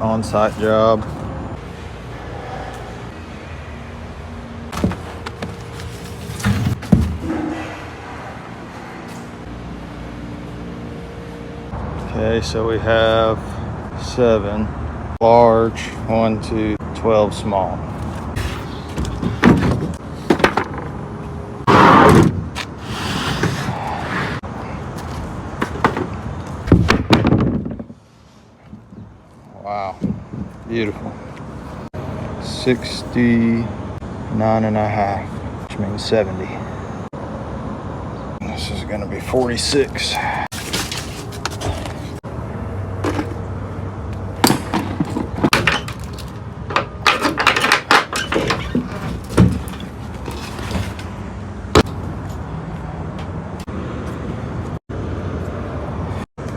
on-site job. Okay, so we have 7 large, 1, 2, 12 small. Wow, beautiful. 69.5, which means 70. This is gonna be 46.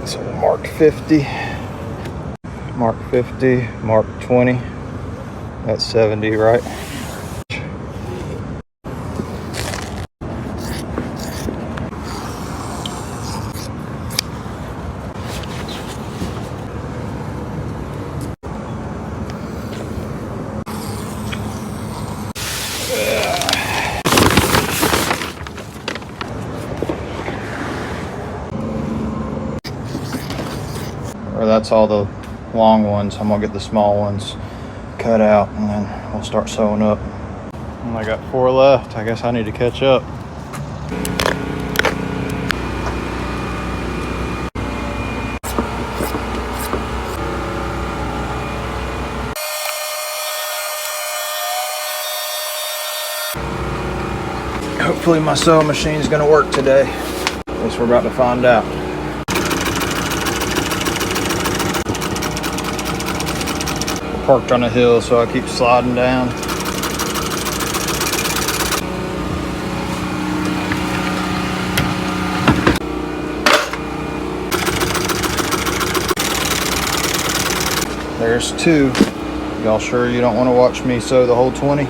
So mark 50, mark 50, mark 20, that's 70, right? Or that's all the long ones. I'm gonna get the small ones cut out and then we'll start sewing up. And I got 4 left. I guess I need to catch up. Hopefully my sewing machine's gonna work today. At least we're about to find out. Parked on a hill, so I keep sliding down. There's 2. Y'all sure you don't want to watch me sew the whole 20?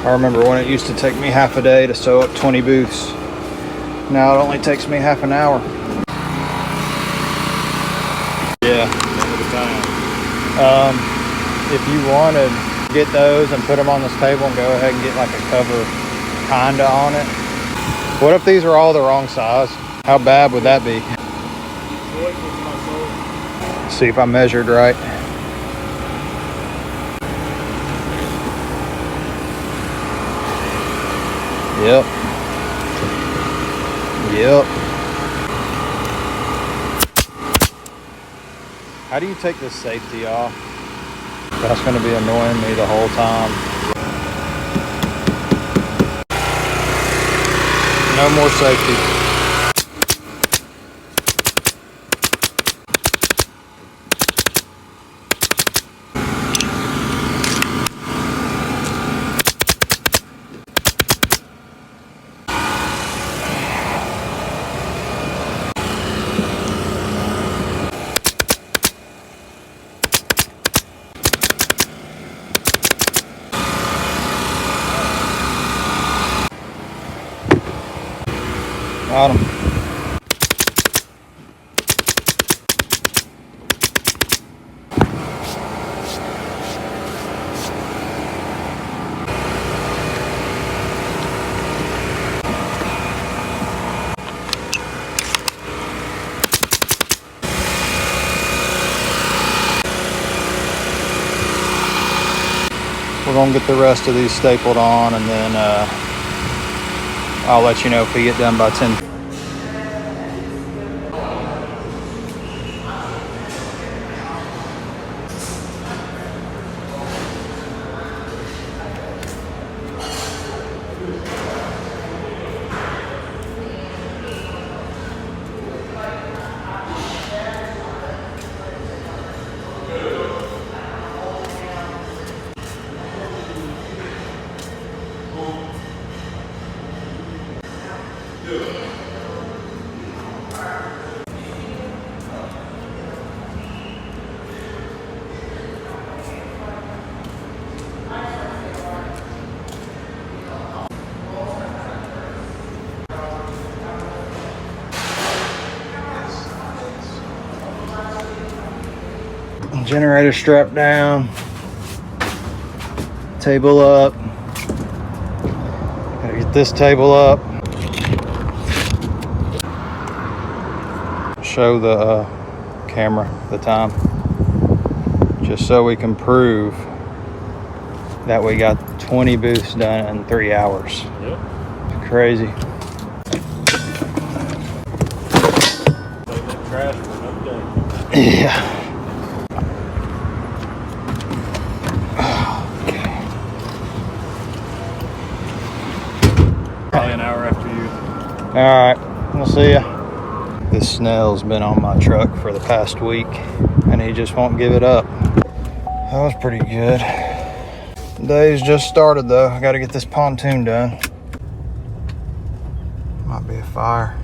I remember when it used to take me half a day to sew up 20 booths. Now it only takes me half an hour. Yeah. If you want to get those and put them on this table and go ahead and get like a cover kinda on it. What if these are all the wrong size? How bad would that be? See if I measured right. Yep. Yep. How do you take this safety off? That's going to be annoying me the whole time. No more safety. Got 'em. We're gonna get the rest of these stapled on, and then I'll let you know if we get done by 10. Generator strapped down. Table up. Gotta get this table up. Show the camera the time, just so we can prove that we got 20 booths done in 3 hours. Yep. Crazy. Take that trash for another day. Yeah. Probably an hour after you. All right, we'll see ya. This Snell's been on my truck for the past week, and he just won't give it up. That was pretty good. Day's just started though. I gotta get this pontoon done. Might be a fire.